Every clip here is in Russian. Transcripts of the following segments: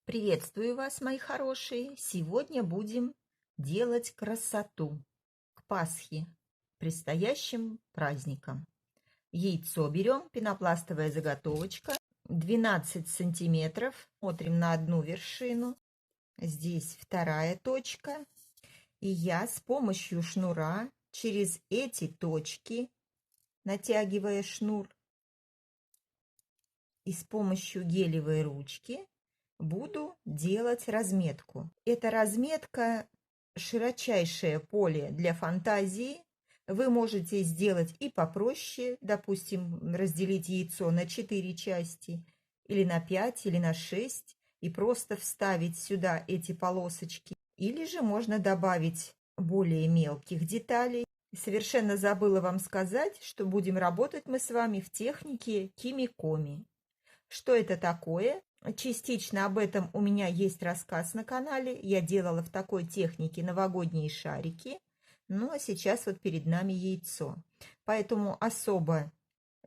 Приветствую вас, мои хорошие! Сегодня будем делать красоту к Пасхе, предстоящим праздникам. Яйцо берем, пенопластовая заготовочка, 12 сантиметров. Смотрим на одну вершину, здесь вторая точка. И я с помощью шнура через эти точки, натягивая шнур, и с помощью гелевой ручки буду делать разметку. Эта разметка широчайшее поле для фантазии. Вы можете сделать и попроще, допустим, разделить яйцо на 4 части, или на 5, или на 6, и просто вставить сюда эти полосочки. Или же можно добавить более мелких деталей. Совершенно забыла вам сказать, что будем работать мы с вами в технике кимикоми. Что это такое? Частично об этом у меня есть рассказ на канале. Я делала в такой технике новогодние шарики. Ну, а сейчас вот перед нами яйцо. Поэтому особо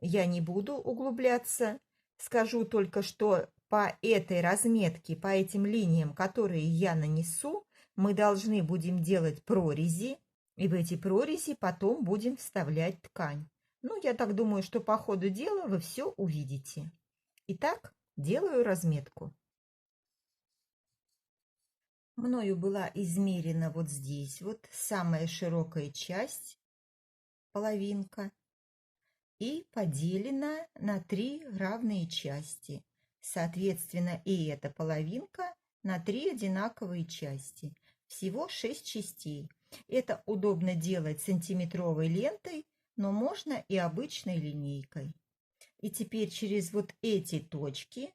я не буду углубляться. Скажу только, что по этой разметке, по этим линиям, которые я нанесу, мы должны будем делать прорези. И в эти прорези потом будем вставлять ткань. Ну, я так думаю, что по ходу дела вы все увидите. Итак, делаю разметку. Мною была измерена вот здесь вот самая широкая часть, половинка, и поделена на 3 равные части. Соответственно, и эта половинка на 3 одинаковые части. Всего 6 частей. Это удобно делать сантиметровой лентой, но можно и обычной линейкой. И теперь через вот эти точки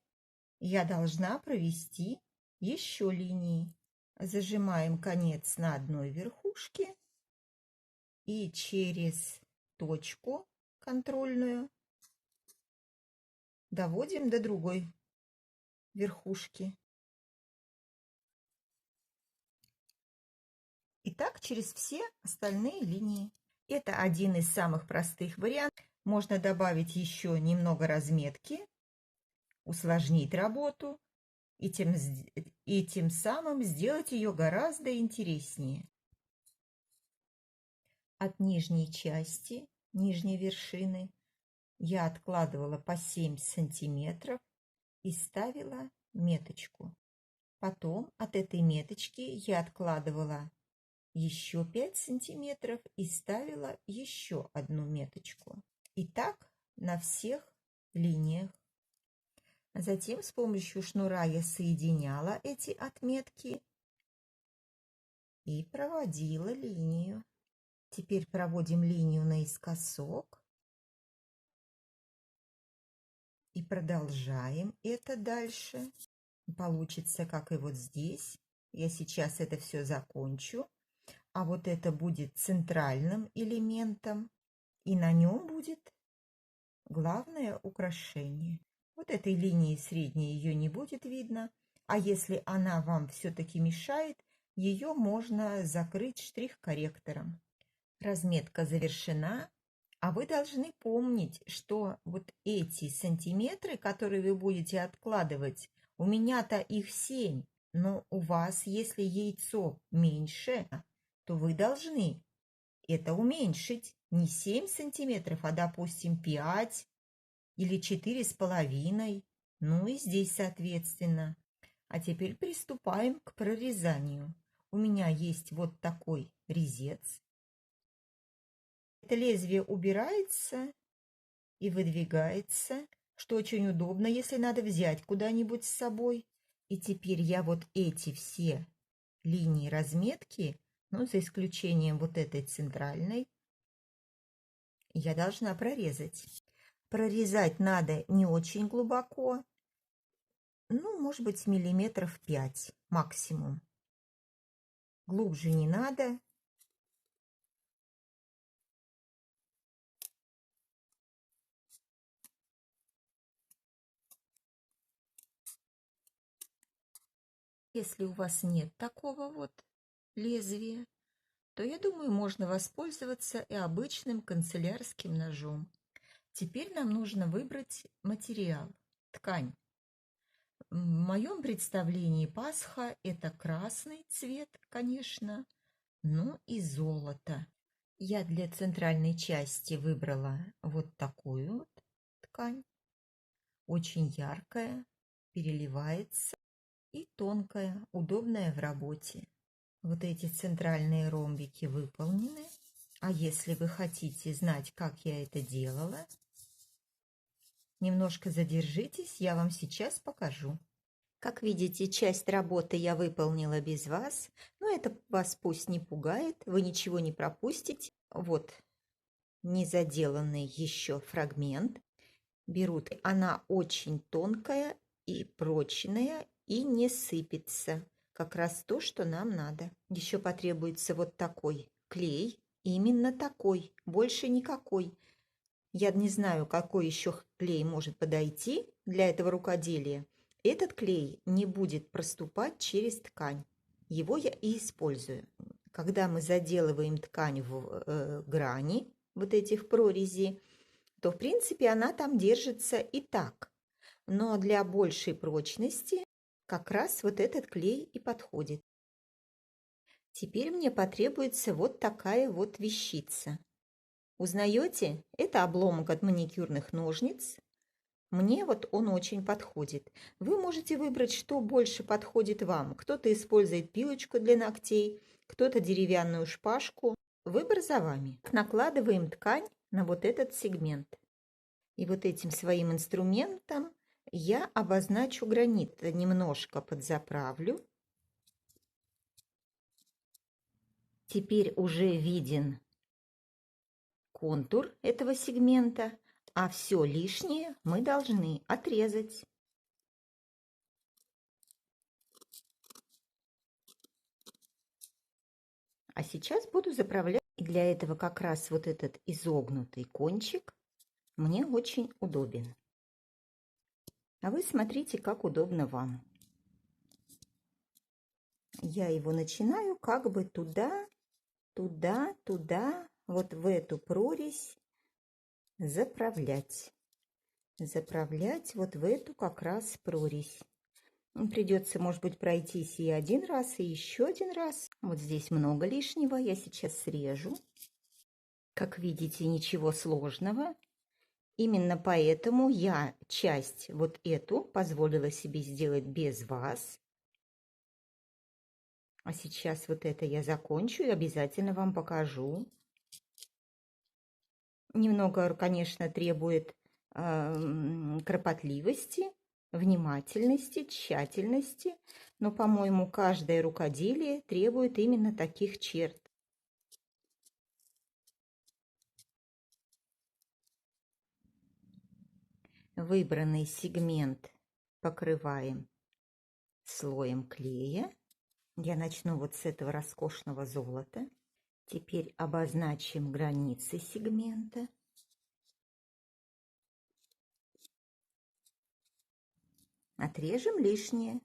я должна провести еще линии. Зажимаем конец на одной верхушке и через точку контрольную доводим до другой верхушки. И так через все остальные линии. Это один из самых простых вариантов. Можно добавить еще немного разметки, усложнить работу и тем самым сделать ее гораздо интереснее. От нижней части, нижней вершины, я откладывала по 7 сантиметров и ставила меточку. Потом от этой меточки я откладывала еще 5 сантиметров и ставила еще одну меточку. И так на всех линиях. Затем с помощью шнура я соединяла эти отметки и проводила линию. Теперь проводим линию наискосок и продолжаем это дальше. Получится, как и вот здесь. Я сейчас это все закончу. А вот это будет центральным элементом. И на нем будет главное украшение. Вот этой линии средней ее не будет видно. А если она вам все-таки мешает, ее можно закрыть штрих-корректором. Разметка завершена, а вы должны помнить, что вот эти сантиметры, которые вы будете откладывать, у меня-то их 7, но у вас, если яйцо меньше, то вы должны это уменьшить. Не 7 сантиметров, а, допустим, 5 или 4,5. Ну и здесь, соответственно. А теперь приступаем к прорезанию. У меня есть вот такой резец. Это лезвие убирается и выдвигается, что очень удобно, если надо взять куда-нибудь с собой. И теперь я вот эти все линии разметки, ну, за исключением вот этой центральной, я должна прорезать. Прорезать надо не очень глубоко, ну, может быть, миллиметров 5 максимум. Глубже не надо. Если у вас нет такого вот лезвия, то, я думаю, можно воспользоваться и обычным канцелярским ножом. Теперь нам нужно выбрать материал, ткань. В моем представлении Пасха – это красный цвет, конечно, ну и золото. Я для центральной части выбрала вот такую вот ткань. Очень яркая, переливается и тонкая, удобная в работе. Вот эти центральные ромбики выполнены. А если вы хотите знать, как я это делала, немножко задержитесь, я вам сейчас покажу. Как видите, часть работы я выполнила без вас, но это вас пусть не пугает, вы ничего не пропустите. Вот незаделанный еще фрагмент. Берут, она очень тонкая и прочная и не сыпется. Как раз то, что нам надо. Еще потребуется вот такой клей, именно такой, больше никакой. Я не знаю, какой еще клей может подойти для этого рукоделия. Этот клей не будет проступать через ткань. Его я и использую. Когда мы заделываем ткань в грани вот этих прорезей, то в принципе она там держится и так. Но для большей прочности как раз вот этот клей и подходит. Теперь мне потребуется вот такая вот вещица. Узнаете? Это обломок от маникюрных ножниц. Мне вот он очень подходит. Вы можете выбрать, что больше подходит вам. Кто-то использует пилочку для ногтей, кто-то деревянную шпажку. Выбор за вами. Накладываем ткань на вот этот сегмент. И вот этим своим инструментом я обозначу гранит. Немножко подзаправлю. Теперь уже виден контур этого сегмента, а все лишнее мы должны отрезать. А сейчас буду заправлять. И для этого как раз вот этот изогнутый кончик мне очень удобен. А вы смотрите, как удобно вам. Я его начинаю как бы туда, вот в эту прорезь заправлять. Заправлять вот в эту как раз прорезь. Придется, может быть, пройтись и один раз, и еще один раз. Вот здесь много лишнего, я сейчас срежу. Как видите, ничего сложного. Именно поэтому я часть вот эту позволила себе сделать без вас. А сейчас вот это я закончу и обязательно вам покажу. Немного, конечно, требует кропотливости, внимательности, тщательности, но, по-моему, каждое рукоделие требует именно таких черт. Выбранный сегмент покрываем слоем клея. Я начну вот с этого роскошного золота. Теперь обозначим границы сегмента. Отрежем лишнее.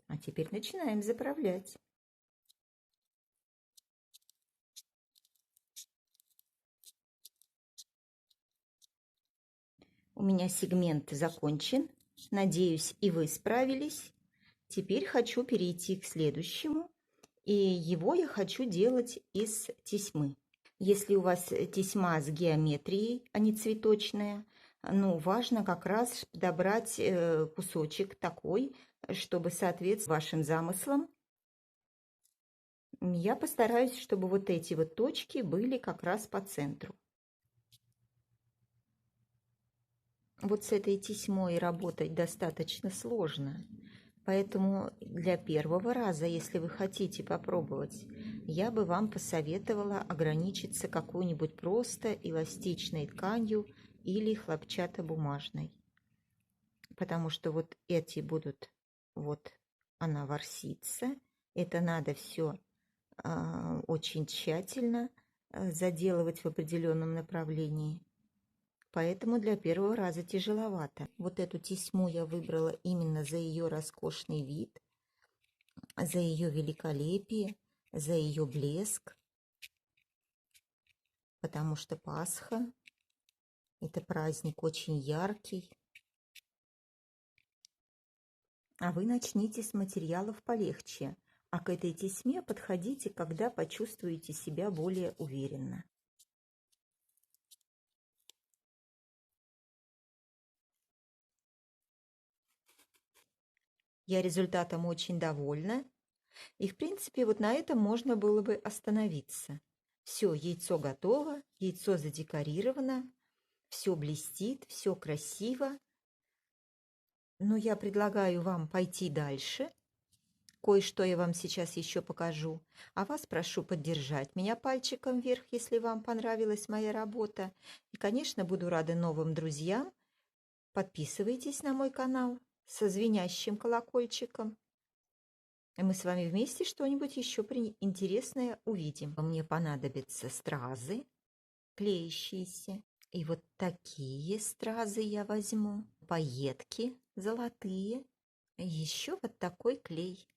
А теперь начинаем заправлять. У меня сегмент закончен. Надеюсь, и вы справились. Теперь хочу перейти к следующему. И его я хочу делать из тесьмы. Если у вас тесьма с геометрией, а не цветочная, ну, важно как раз подобрать кусочек такой, чтобы соответствовать вашим замыслам. Я постараюсь, чтобы вот эти вот точки были как раз по центру. Вот с этой тесьмой работать достаточно сложно. Поэтому для первого раза, если вы хотите попробовать, я бы вам посоветовала ограничиться какой-нибудь просто эластичной тканью или хлопчатобумажной. Потому что вот эти будут, вот она ворсится. Это надо все очень тщательно заделывать в определенном направлении. Поэтому для первого раза тяжеловато. Вот эту тесьму я выбрала именно за ее роскошный вид, за ее великолепие, за ее блеск. потому что Пасха – это праздник очень яркий. А вы начните с материалов полегче, а к этой тесьме подходите, когда почувствуете себя более уверенно. Я результатом очень довольна. И, в принципе, вот на этом можно было бы остановиться. Все, яйцо готово, яйцо задекорировано, все блестит, все красиво. Но я предлагаю вам пойти дальше. Кое-что я вам сейчас еще покажу. А вас прошу поддержать меня пальчиком вверх, если вам понравилась моя работа. И, конечно, буду рада новым друзьям. Подписывайтесь на мой канал со звенящим колокольчиком. И мы с вами вместе что-нибудь еще интересное увидим. Мне понадобятся стразы, клеящиеся. И вот такие стразы я возьму. Пайетки золотые. Еще вот такой клей.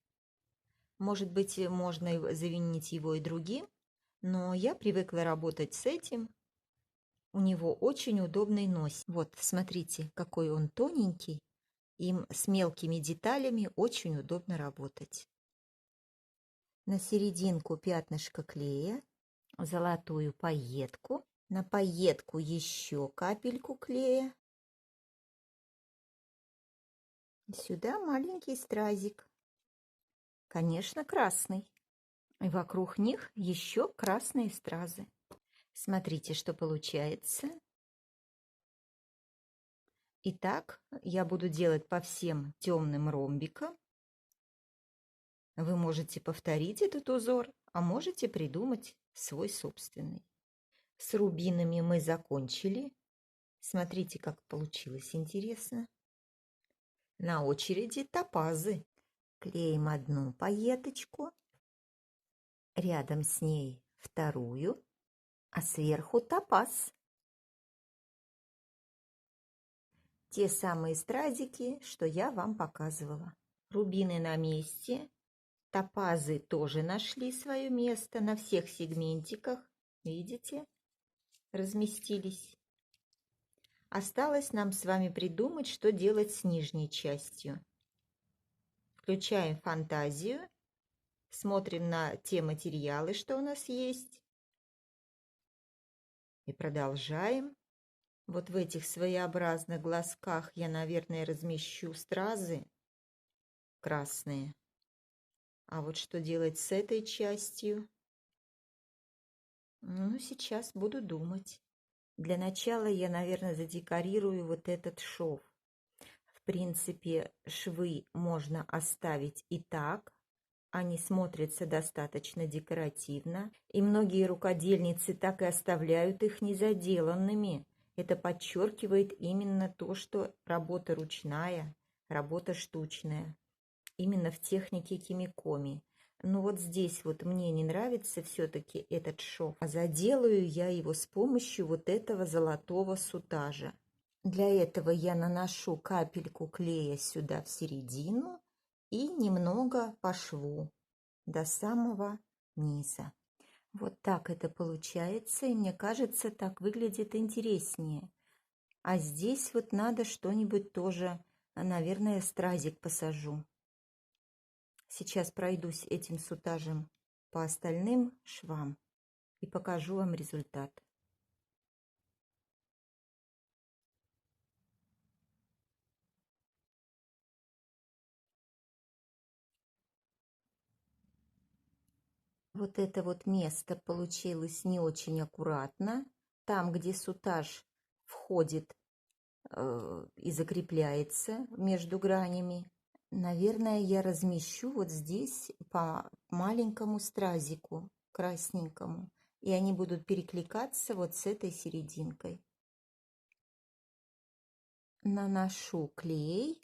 Может быть, можно заменить его и другим, но я привыкла работать с этим. У него очень удобный носик. Вот, смотрите, какой он тоненький. Им с мелкими деталями очень удобно работать. На серединку пятнышко клея, золотую пайетку, на пайетку еще капельку клея. Сюда маленький стразик, конечно, красный. И вокруг них еще красные стразы. Смотрите, что получается. Итак, я буду делать по всем темным ромбикам. Вы можете повторить этот узор, а можете придумать свой собственный. С рубинами мы закончили. Смотрите, как получилось интересно. На очереди топазы. Клеим одну пайеточку, рядом с ней вторую, а сверху топаз. Те самые стразики, что я вам показывала. Рубины на месте. Топазы тоже нашли свое место на всех сегментиках. Видите? Разместились. Осталось нам с вами придумать, что делать с нижней частью. Включаем фантазию. Смотрим на те материалы, что у нас есть. И продолжаем. Вот в этих своеобразных глазках я, наверное, размещу стразы красные. А вот что делать с этой частью? Ну, сейчас буду думать. Для начала я, наверное, задекорирую вот этот шов. В принципе, швы можно оставить и так. Они смотрятся достаточно декоративно. И многие рукодельницы так и оставляют их незаделанными. Это подчеркивает именно то, что работа ручная, работа штучная. Именно в технике кимикоми. Но вот здесь вот мне не нравится все-таки этот шов. А заделаю я его с помощью вот этого золотого сутажа. Для этого я наношу капельку клея сюда в середину и немного по шву до самого низа. Вот так это получается, и мне кажется, так выглядит интереснее. А здесь вот надо что-нибудь тоже, наверное, стразик посажу. Сейчас пройдусь этим сутажем по остальным швам и покажу вам результат. Вот это вот место получилось не очень аккуратно. Там, где сутаж входит и закрепляется между гранями, наверное, я размещу вот здесь по маленькому стразику красненькому. И они будут перекликаться вот с этой серединкой. Наношу клей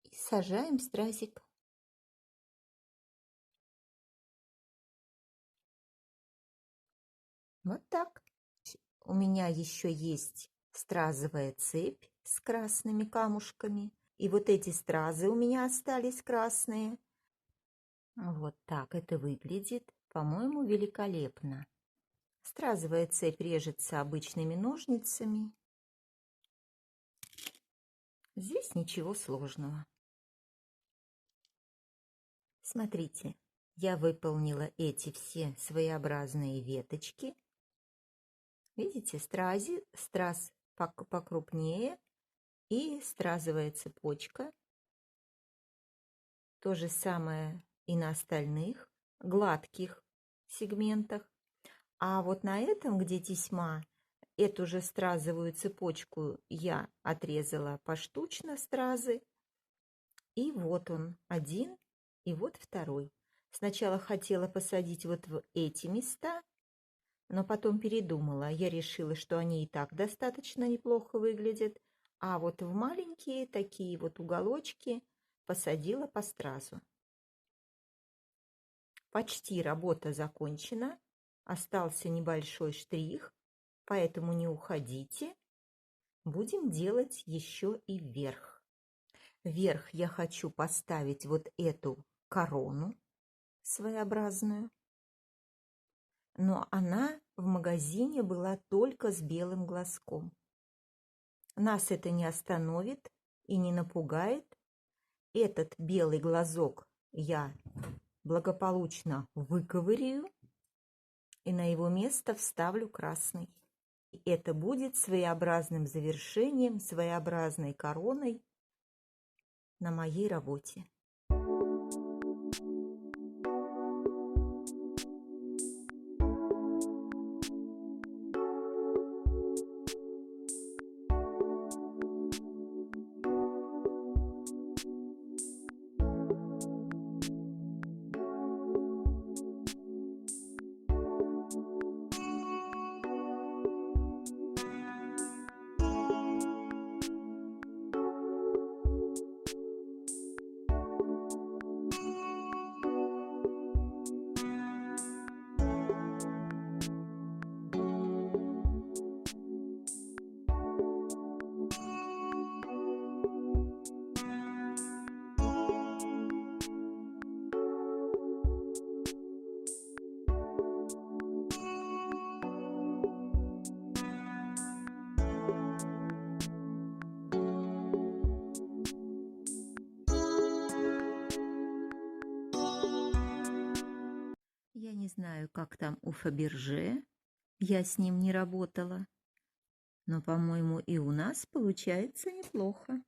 и сажаем стразик. Вот так. У меня еще есть стразовая цепь с красными камушками. И вот эти стразы у меня остались красные. Вот так это выглядит, по-моему, великолепно. Стразовая цепь режется обычными ножницами. Здесь ничего сложного. Смотрите, я выполнила эти все своеобразные веточки. Видите, страз покрупнее и стразовая цепочка. То же самое и на остальных гладких сегментах. А вот на этом, где тесьма, эту же стразовую цепочку я отрезала поштучно стразы. И вот он один, и вот второй. Сначала хотела посадить вот в эти места, но потом передумала. Я решила, что они и так достаточно неплохо выглядят. А вот в маленькие такие вот уголочки посадила по стразу. Почти работа закончена. Остался небольшой штрих, поэтому не уходите. Будем делать еще и вверх. Вверх я хочу поставить вот эту корону своеобразную. Но она в магазине была только с белым глазком. Нас это не остановит и не напугает. Этот белый глазок я благополучно выковыряю и на его место вставлю красный. И это будет своеобразным завершением, своеобразной короной на моей работе. Я не знаю, как там у Фаберже, я с ним не работала, но, по-моему, и у нас получается неплохо.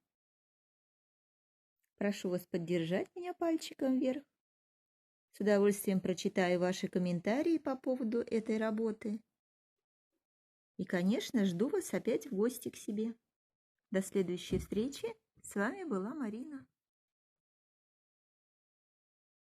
Прошу вас поддержать меня пальчиком вверх. С удовольствием прочитаю ваши комментарии по поводу этой работы. И, конечно, жду вас опять в гости к себе. До следующей встречи. С вами была Марина.